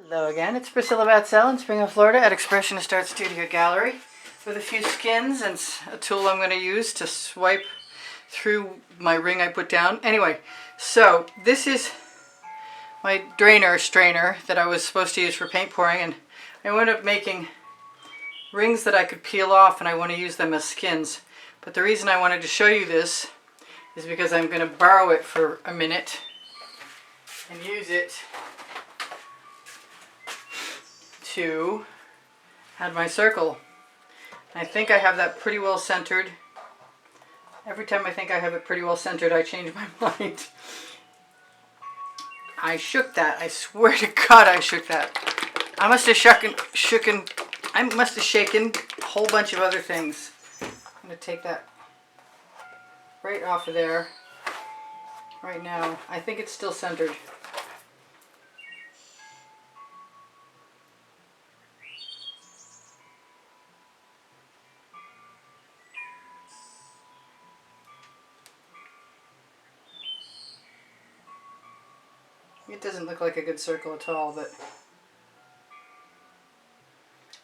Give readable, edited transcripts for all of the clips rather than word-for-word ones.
Hello again, it's Priscilla Batzell in Spring Hill, Florida at Expressionist Art Studio Gallery with a few skins and a tool I'm going to use to swipe through my ring I put down. Anyway, so this is my strainer that I was supposed to use for paint pouring, and I wound up making rings that I could peel off, and I want to use them as skins. But the reason I wanted to show you this is because I'm going to borrow it for a minute and use it to add my circle. I think I have that pretty well centered. Every time I think I have it pretty well centered, I change my mind. I shook that. I swear to God, I shook that. I must have shaken a whole bunch of other things. I'm going to take that right off of there right now. I think it's still centered. It doesn't look like a good circle at all, but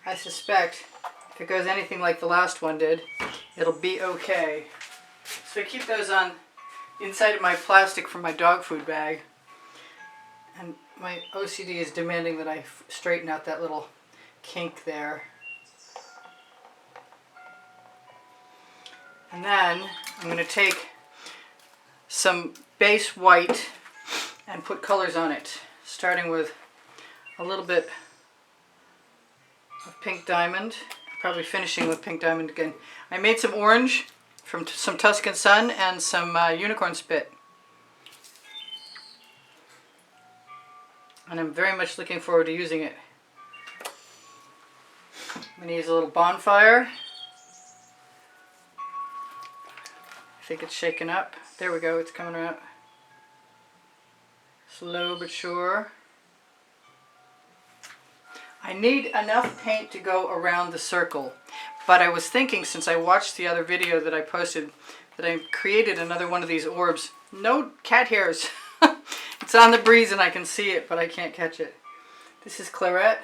I suspect if it goes anything like the last one did, it'll be okay. So I keep those on inside of my plastic from my dog food bag, and my OCD is demanding that I straighten out that little kink there. And then I'm going to take some base white and put colors on it, starting with a little bit of pink diamond, probably finishing with pink diamond again. I made some orange from some Tuscan Sun and some unicorn spit. And I'm very much looking forward to using it. I'm going to use a little bonfire. I think it's shaken up. There we go, it's coming out. Slow but sure. I need enough paint to go around the circle, but I was thinking, since I watched the other video that I posted, that I created another one of these orbs. No cat hairs. It's on the breeze and I can see it, but I can't catch it. This is Colour Arte.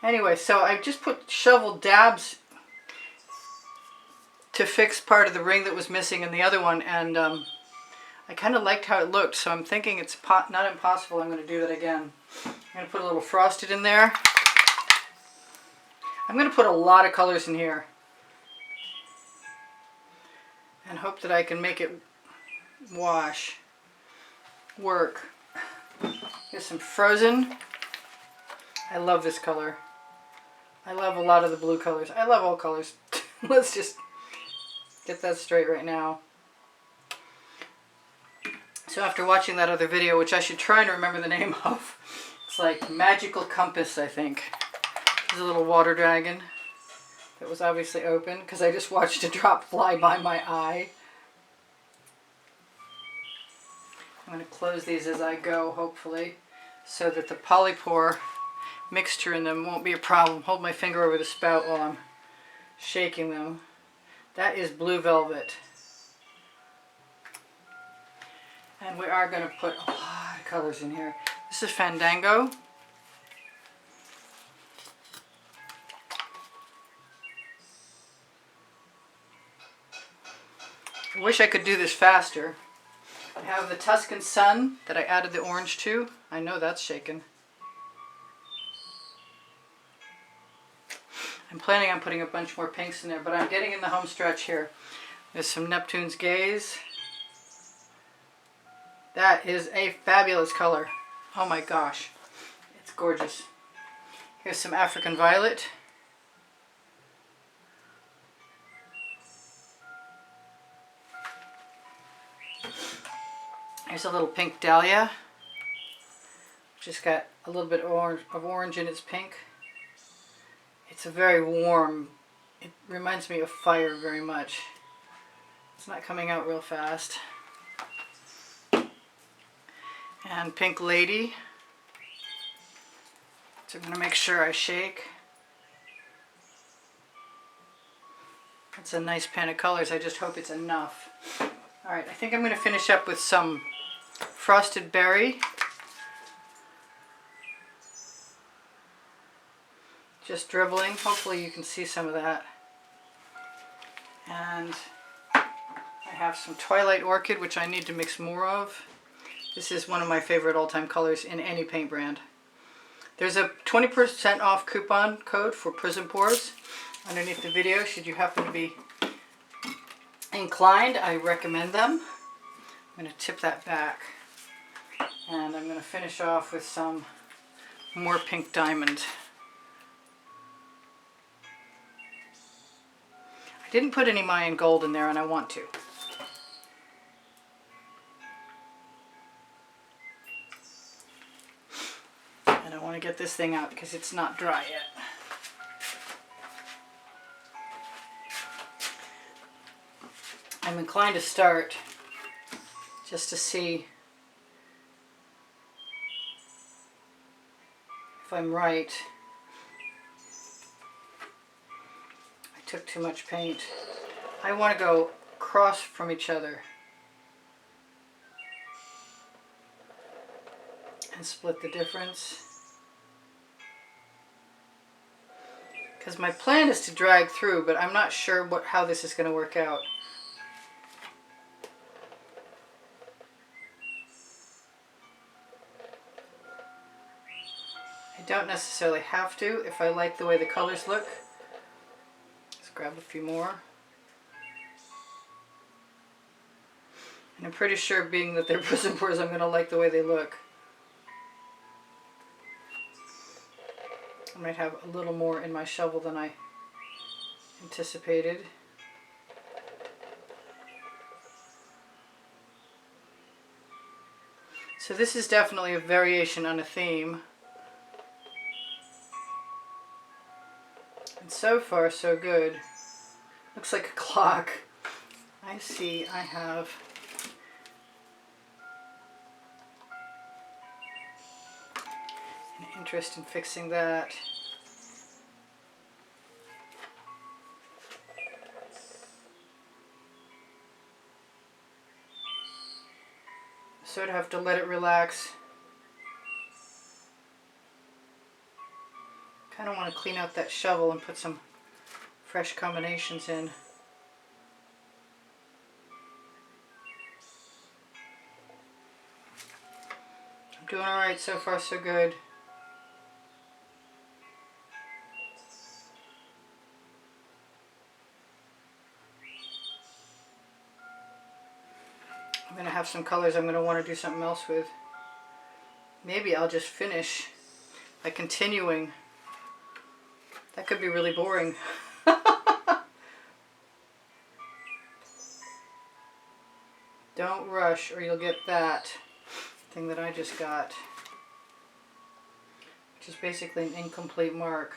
Anyway, so I just put shovel dabs to fix part of the ring that was missing in the other one, and I kind of liked how it looked, so I'm thinking it's not impossible. I'm going to do that again. I'm going to put a little frosted in there. I'm going to put a lot of colors in here and hope that I can make it work. Here's some frozen. I love this color. I love a lot of the blue colors. I love all colors. Let's just get that straight right now. So after watching that other video, which I should try and remember the name of, it's like Magical Compass, I think. There's a little water dragon that was obviously open because I just watched a drop fly by my eye. I'm going to close these as I go, hopefully, so that the polypore mixture in them won't be a problem. Hold my finger over the spout while I'm shaking them. That is blue velvet. And we are going to put a lot of colors in here. This is Fandango. I wish I could do this faster. I have the Tuscan Sun that I added the orange to. I know that's shaken. I'm planning on putting a bunch more pinks in there, but I'm getting in the home stretch here. There's some Neptune's Gaze. That is a fabulous color. Oh my gosh, it's gorgeous. Here's some African Violet. Here's a little pink Dahlia. Just got a little bit of orange in its pink. It's a very warm, it reminds me of fire very much. It's not coming out real fast. And Pink Lady. So I'm going to make sure I shake. It's a nice pan of colors. I just hope it's enough. Alright, I think I'm going to finish up with some Frosted Berry. just dribbling. Hopefully you can see some of that. And I have some Twilight Orchid, which I need to mix more of. This is one of my favorite all-time colors in any paint brand. There's a 20% off coupon code for Prism Pours underneath the video. Should you happen to be inclined, I recommend them. I'm going to tip that back. And I'm going to finish off with some more pink diamond. I didn't put any Mayan gold in there, and I want to. And I want to get this thing out because it's not dry yet. I'm inclined to start just to see if I'm right. I took too much paint. I want to go across from each other and split the difference. Because my plan is to drag through, but I'm not sure how this is going to work out. I don't necessarily have to if I like the way the colors look. Let's grab a few more. And I'm pretty sure, being that they're Prism Pours, I'm going to like the way they look. I might have a little more in my shovel than I anticipated. So this is definitely a variation on a theme. And so far, so good. Looks like a clock. I see I have an interest in fixing that. Sort of have to let it relax. Kind of want to clean out that shovel and put some fresh combinations in. I'm doing alright so far, so good. I'm going to have some colors I'm going to want to do something else with. Maybe I'll just finish by continuing. That could be really boring. Don't rush or you'll get that thing that I just got, which is basically an incomplete mark.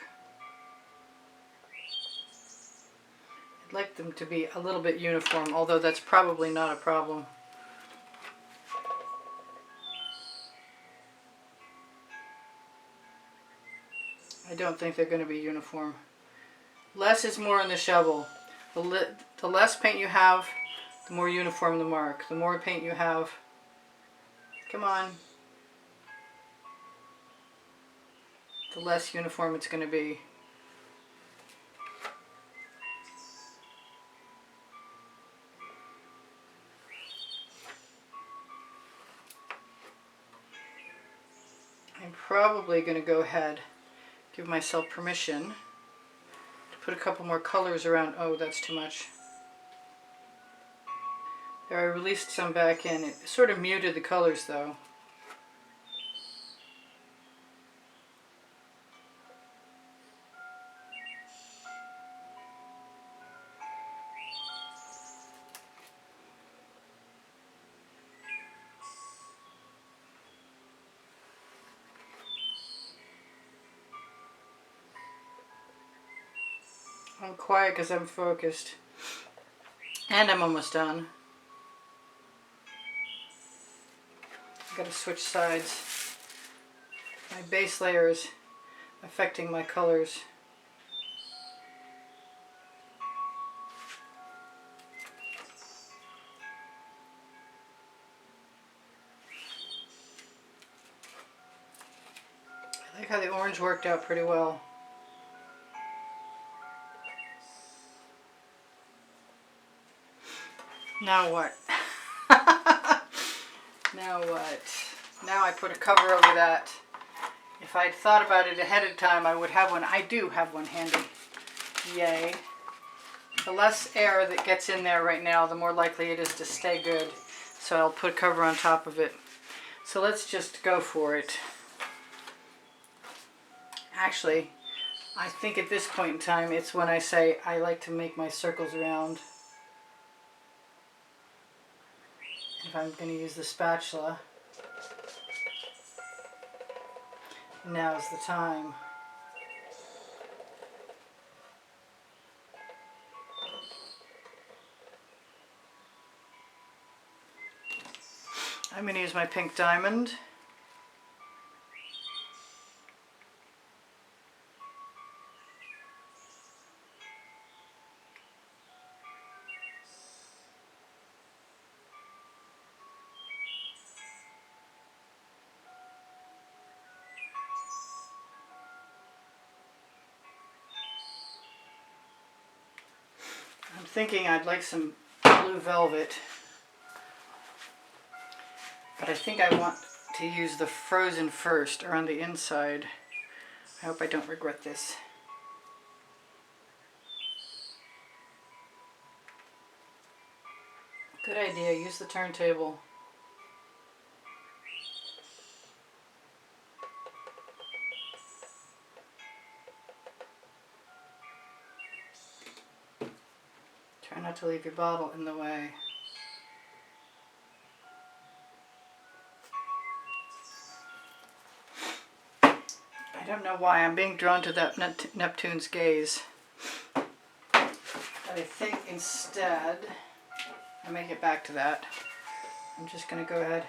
I'd like them to be a little bit uniform, although that's probably not a problem. I don't think they're going to be uniform. Less is more in the shovel. The less paint you have, the more uniform the mark. The more paint you have, come on, the less uniform it's going to be. I'm probably going to go ahead, give myself permission to put a couple more colors around. Oh, that's too much. There, I released some back in. It sort of muted the colors though. I'm quiet because I'm focused. And I'm almost done. I've got to switch sides. My base layer is affecting my colors. I like how the orange worked out pretty well. Now what? Now what? Now I put a cover over that. If I'd thought about it ahead of time, I would have one. I do have one handy. Yay. The less air that gets in there right now, the more likely it is to stay good. So I'll put a cover on top of it. So let's just go for it. Actually, I think at this point in time, it's when I say I like to make my circles around. If I'm going to use the spatula, now's the time. I'm going to use my pink diamond. I'm thinking I'd like some blue velvet, but I think I want to use the frozen first around the inside. I hope I don't regret this. Good idea, use the turntable. Try not to leave your bottle in the way. I don't know why I'm being drawn to that Neptune's gaze. But I think instead, I may get back to that. I'm just going to go ahead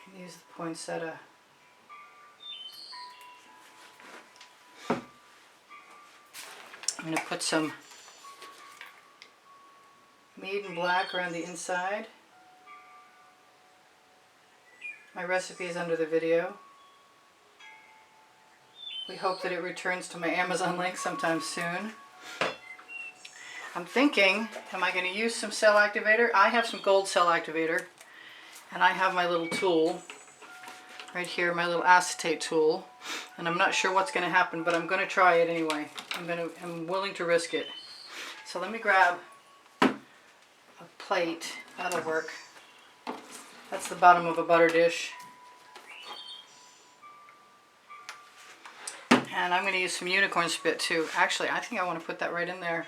and use the poinsettia. I'm going to put some Maiden Black around the inside. My recipe is under the video. We hope that it returns to my Amazon link sometime soon. I'm thinking, am I going to use some cell activator? I have some gold cell activator, and I have my little tool right here, my little acetate tool, and I'm not sure what's going to happen, but I'm going to try it anyway. I'm willing to risk it. So let me grab a plate. That'll work. That's the bottom of a butter dish. And I'm going to use some unicorn spit too. Actually, I think I want to put that right in there.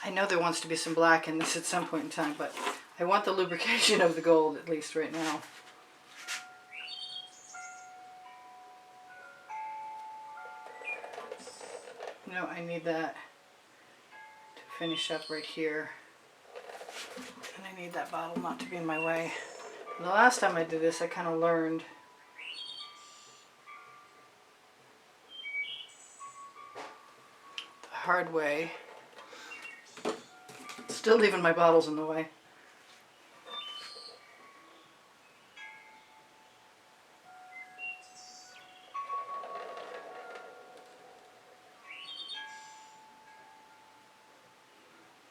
I know there wants to be some black in this at some point in time, but I want the lubrication of the gold at least right now. No, I need that to finish up right here. And I need that bottle not to be in my way. The last time I did this, I kind of learned the hard way. Still leaving my bottles in the way.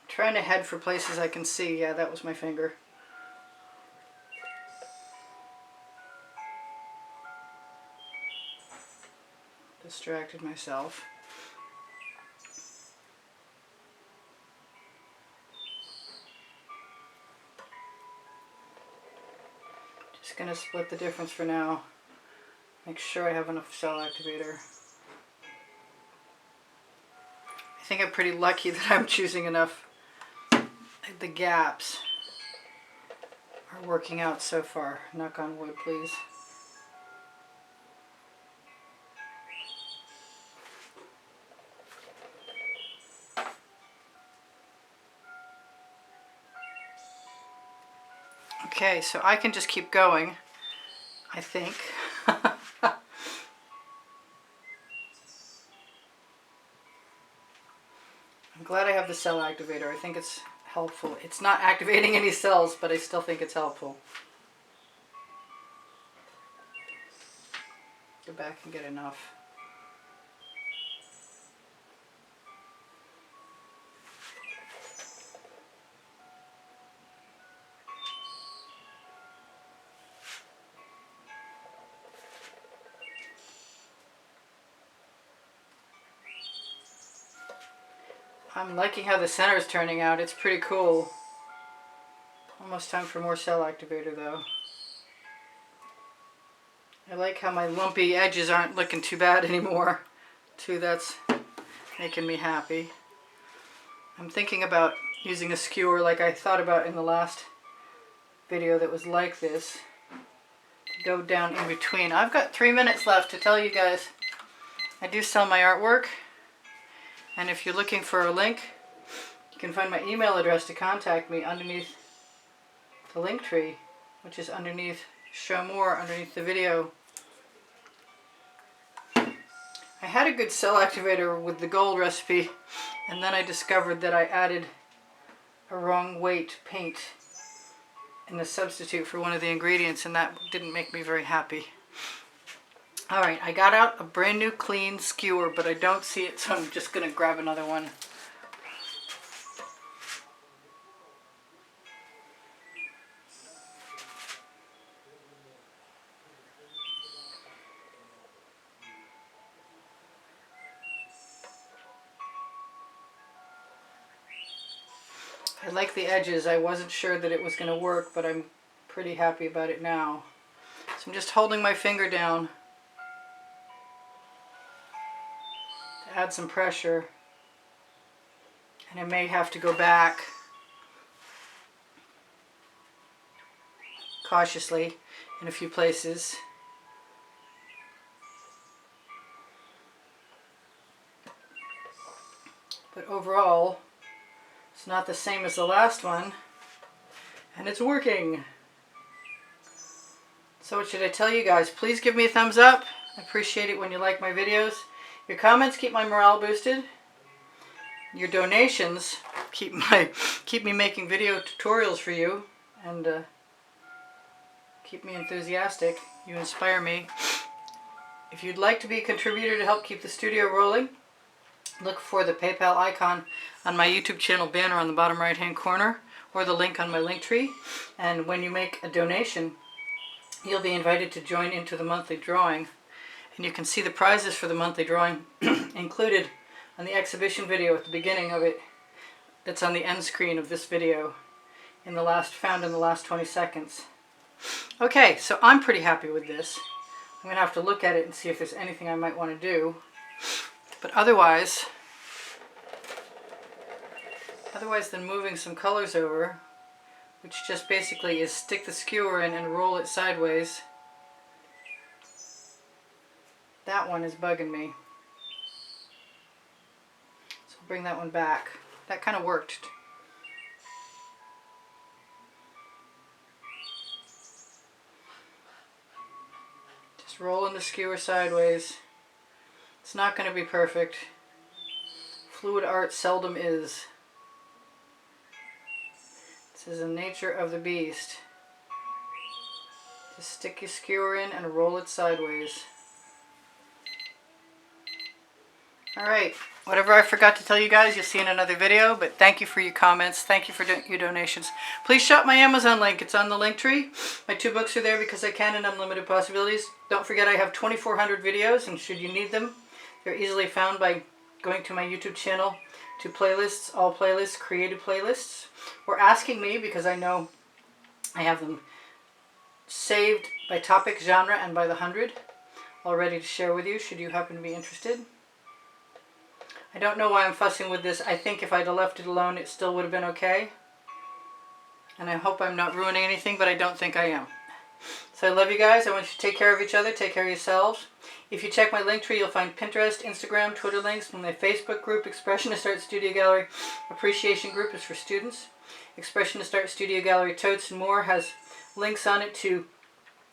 Trying to head for places I can see. Yeah, that was my finger. Distracted myself. Just going to split the difference for now. Make sure I have enough cell activator. I think I'm pretty lucky that I'm choosing enough. The gaps are working out so far. Knock on wood, please. Okay, so I can just keep going, I think. glad I have the cell activator. I think it's helpful. It's not activating any cells, but I still think it's helpful. Go back and get enough. I'm liking how the center is turning out. It's pretty cool. Almost time for more cell activator though. I like how my lumpy edges aren't looking too bad anymore. Too, that's making me happy. I'm thinking about using a skewer like I thought about in the last video that was like this. To go down in between. I've got 3 minutes left to tell you guys I do sell my artwork. And if you're looking for a link, you can find my email address to contact me underneath the link tree, which is underneath Show More, underneath the video. I had a good cell activator with the gold recipe, and then I discovered that I added a wrong weight paint in the substitute for one of the ingredients, and that didn't make me very happy. Alright, I got out a brand new clean skewer, but I don't see it, so I'm just going to grab another one. I like the edges. I wasn't sure that it was going to work, but I'm pretty happy about it now. So I'm just holding my finger down to add some pressure, and I may have to go back cautiously in a few places. But overall, it's not the same as the last one, and it's working. So what should I tell you guys? Please give me a thumbs up. I appreciate it when you like my videos. Your comments keep my morale boosted. Your donations keep me making video tutorials for you, and keep me enthusiastic. You inspire me. If you'd like to be a contributor to help keep the studio rolling, look for the PayPal icon on my YouTube channel banner on the bottom right hand corner, or the link on my link tree. And when you make a donation, you'll be invited to join into the monthly drawing. And you can see the prizes for the monthly drawing included on the exhibition video at the beginning of it. That's on the end screen of this video, found in the last 20 seconds. Okay, so I'm pretty happy with this. I'm going to have to look at it and see if there's anything I might want to do. But otherwise than moving some colors over, which just basically is stick the skewer in and roll it sideways, that one is bugging me. So I'll bring that one back. That kind of worked. Just rolling the skewer sideways. It's not going to be perfect. Fluid art seldom is. This is the nature of the beast. Just stick your skewer in and roll it sideways. Alright, whatever I forgot to tell you guys, you'll see in another video, but thank you for your comments. Thank you for your donations. Please shop my Amazon link. It's on the link tree. My 2 books are there because I can, and Unlimited Possibilities. Don't forget I have 2,400 videos, and should you need them, they're easily found by going to my YouTube channel to playlists, all playlists, created playlists, or asking me, because I know I have them saved by topic, genre, and by the 100, all ready to share with you should you happen to be interested. I don't know why I'm fussing with this. I think if I'd have left it alone, it still would have been okay. And I hope I'm not ruining anything, but I don't think I am. So I love you guys. I want you to take care of each other. Take care of yourselves. If you check my link tree, you'll find Pinterest, Instagram, Twitter links, and my Facebook group, Expressionist Art Studio Gallery Appreciation Group, is for students. Expressionist Art Studio Gallery Totes and More has links on it to